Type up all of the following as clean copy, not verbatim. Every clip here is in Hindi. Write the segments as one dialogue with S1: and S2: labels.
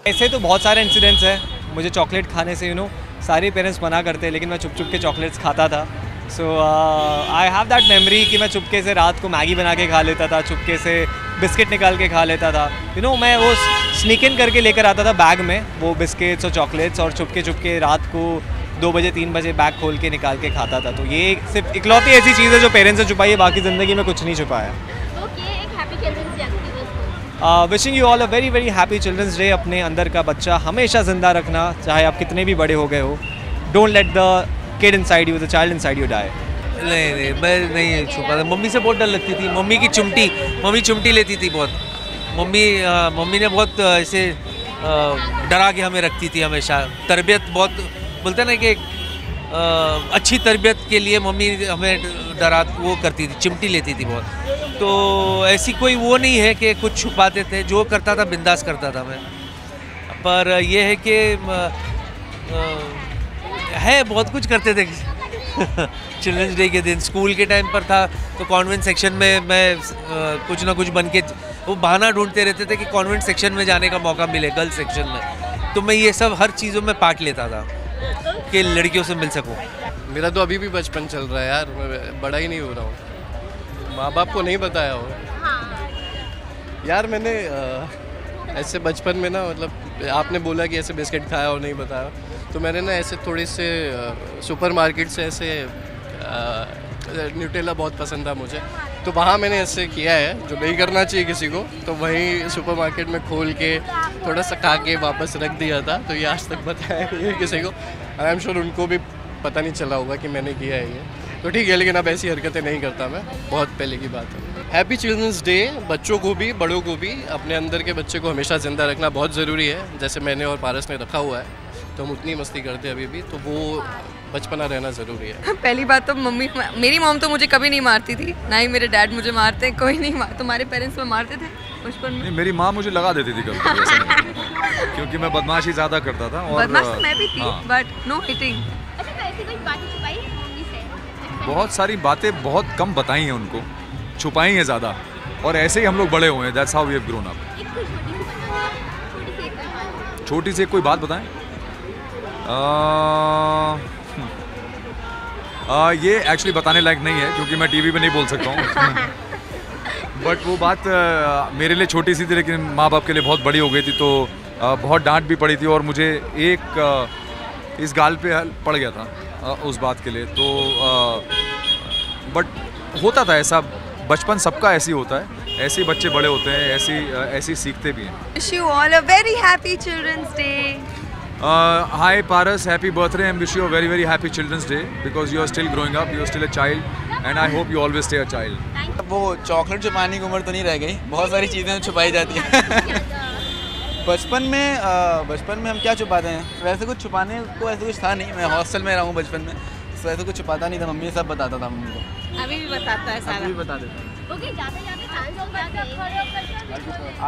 S1: ऐसे तो बहुत सारे इंसिडेंट्स हैं। मुझे चॉकलेट खाने से सारे पेरेंट्स मना करते हैं, लेकिन मैं छुप छुप के चॉकलेट्स खाता था। सो आई हैव दैट मेमोरी कि मैं चुपके से रात को मैगी बना के खा लेता था, चुपके से बिस्किट निकाल के खा लेता था। मैं वो स्नीक इन करके लेकर आता था बैग में वो बिस्किट्स और चॉकलेट्स, और चुपके रात को 2 बजे 3 बजे बैग खोल के निकाल के खाता था। तो ये सिर्फ इकलौती ऐसी चीज़ है जो पेरेंट्स से छुपाई है, बाकी ज़िंदगी में कुछ नहीं छुपाया। Wishing you all a very very happy children's day. अपने अंदर का बच्चा हमेशा ज़िंदा रखना, चाहे आप कितने भी बड़े हो गए हो। Don't let the kid inside you, the child inside you die.
S2: नहीं, मैं नहीं छुपाता। मम्मी से बहुत डर लगती थी। मम्मी चिमटी लेती थी बहुत। मम्मी ने बहुत ऐसे डरा के हमें रखती थी हमेशा। तरबियत बहुत बोलते ना कि अच्छी तरबियत के लिए मम्मी हमें वो करती थी, चिमटी लेती थी बहुत। तो ऐसी कोई वो नहीं है कि कुछ छुपाते थे, जो करता था बिंदास करता था मैं। पर ये है कि है बहुत कुछ करते थे। चिल्ड्रंस डे के दिन स्कूल के टाइम पर था तो कॉन्वेंट सेक्शन में मैं कुछ ना कुछ बन के वो बहाना ढूंढते रहते थे कि कॉन्वेंट सेक्शन में जाने का मौका मिले, गर्ल्स सेक्शन में। तो मैं ये सब हर चीज़ों में पार्ट लेता था कि लड़कियों से मिल सकूं।
S3: मेरा तो अभी भी बचपन चल रहा है यार, मैं बड़ा ही नहीं हो रहा हूँ। माँ बाप को नहीं बताया हो यार मैंने ऐसे बचपन में ना, मतलब आपने बोला कि ऐसे बिस्किट खाया और नहीं बताया, तो मैंने ना ऐसे थोड़े से सुपरमार्केट से ऐसे न्यूटेला बहुत पसंद था मुझे, तो वहाँ मैंने ऐसे किया है जो नहीं करना चाहिए किसी को। तो वहीं सुपरमार्केट में खोल के थोड़ा सा खा के वापस रख दिया था। तो ये आज तक बताया नहीं है किसी को। आई एम श्योर उनको भी पता नहीं चला होगा कि मैंने किया है ये। तो ठीक है, लेकिन अब ऐसी हरकतें नहीं करता मैं, बहुत पहले की बात है। Happy children's day. बच्चों को भी बड़ों को भी अपने अंदर के बच्चे को हमेशा ज़िंदा रखना बहुत ज़रूरी है। जैसे मैंने और पारस ने रखा हुआ है, तो हम उतनी मस्ती करते हैं अभी भी, तो वो बचपना रहना ज़रूरी है।
S4: पहली बात तो मेरी मॉम तो मुझे कभी नहीं मारती थी, ना ही मेरे डैड मुझे मारते, कोई नहीं मार। तुम्हारे पेरेंट्स में मारते थे बचपन में?
S5: मेरी माँ मुझे लगा देती थी कभी क्योंकि मैं बदमाशी ज़्यादा करता था। और
S4: बदमाश तो मैं भी थी, बट नो हिटिंग।
S5: बहुत सारी बातें बहुत कम बताई हैं उनको, छुपाई हैं ज़्यादा, और ऐसे ही हम लोग बड़े हुए हैं। That's how we have grown up. छोटी सी कोई बात बताएं? ये एक्चुअली बताने लायक नहीं है क्योंकि मैं टीवी पे नहीं बोल सकता हूँ। बट वो बात मेरे लिए छोटी सी थी, लेकिन माँ बाप के लिए बहुत बड़ी हो गई थी। तो बहुत डांट भी पड़ी थी, और मुझे एक इस गाल पे पड़ गया था उस बात के लिए। तो बट होता था ऐसा, बचपन सबका ऐसे ही होता है, ऐसे ही बच्चे बड़े होते हैं, ऐसे ही सीखते भी हैं।
S4: Wish you all a very happy Children's Day.
S5: Hi Paras, happy birthday and wish you a very very happy Children's Day because you are still growing up, you are still a child and I hope you always stay a child.
S6: वो चॉकलेट छुपाने की उम्र तो नहीं रह गई, बहुत सारी चीज़ें छुपाई जाती हैं। बचपन में हम क्या छुपाते हैं? वैसे कुछ छुपाने को ऐसे कुछ था नहीं। मैं हॉस्टल में रहा हूँ बचपन में, तो ऐसे कुछ छुपाता नहीं था। मम्मी सब बताता था मम्मी को।
S4: अभी भी बताता है सारा।
S6: अभी भी बता देता है।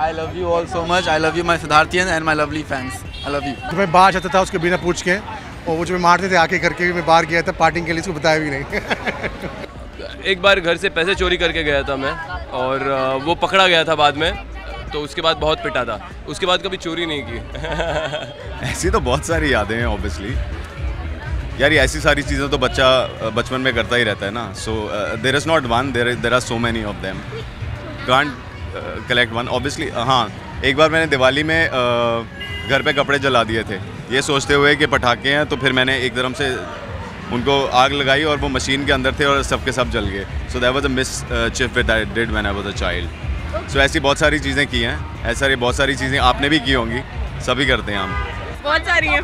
S6: I love you all so much. I love you my Siddharthians and my lovely fans. I love you.
S7: तो मैं बाहर जाता था उसके बिना पूछ के, और वो जो मारते थे आके करके भी। मैं बाहर गया था पार्टिंग के लिए, उसको बताया भी नहीं।
S8: एक बार घर से पैसे चोरी करके गया था मैं, और वो पकड़ा गया था बाद में, तो उसके बाद बहुत पिटा था। उसके बाद कभी चोरी नहीं की।
S9: ऐसी तो बहुत सारी यादें हैं ऑब्वियसली यार, ये ऐसी सारी चीज़ें तो बच्चा बचपन में करता ही रहता है ना। So there is not one, there are so many of them, can't collect one obviously. हाँ, एक बार मैंने दिवाली में घर पे कपड़े जला दिए थे, ये सोचते हुए कि पटाखे हैं, तो फिर मैंने एकदम से उनको आग लगाई और वो मशीन के अंदर थे और सब के सब जल गए। So that was a mischief which I did when I was a child. So ऐसी बहुत सारी चीज़ें की हैं, ऐसी बहुत सारी चीज़ें आपने भी की होंगी, सभी करते हैं हम।
S4: बहुत सारी हैं।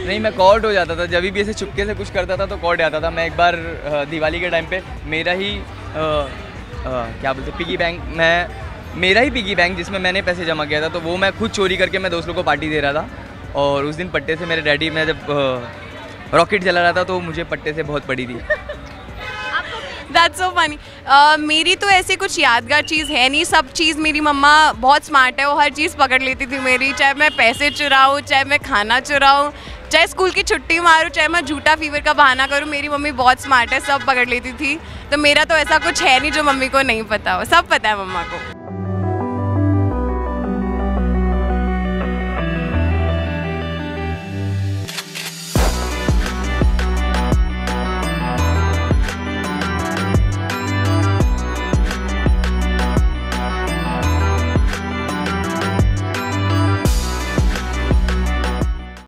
S1: नहीं, मैं कॉर्ड हो जाता था जब भी ऐसे चुपके से कुछ करता था, तो कॉर्ड आता था। मैं एक बार दिवाली के टाइम पे मेरा ही क्या बोलते पिगी बैंक, मेरा ही पिगी बैंक जिसमें मैंने पैसे जमा किया था, तो वो मैं खुद चोरी करके मैं दोस्तों को पार्टी दे रहा था। और उस दिन पट्टे से मेरे डैडी, मैं जब रॉकेट जला रहा था तो मुझे पट्टे से बहुत पड़ी थी।
S4: That's so funny. मेरी तो ऐसे कुछ यादगार चीज़ है नहीं। सब चीज़ मेरी मम्मा बहुत स्मार्ट है, वो हर चीज़ पकड़ लेती थी मेरी। चाहे मैं पैसे चुराऊँ, चाहे मैं खाना चुराऊँ, चाहे स्कूल की छुट्टी मारूँ, चाहे मैं झूठा फीवर का बहाना करूँ, मेरी मम्मी बहुत स्मार्ट है, सब पकड़ लेती थी। तो मेरा तो ऐसा कुछ है नहीं जो मम्मी को नहीं पता हो, सब पता है मम्मा को।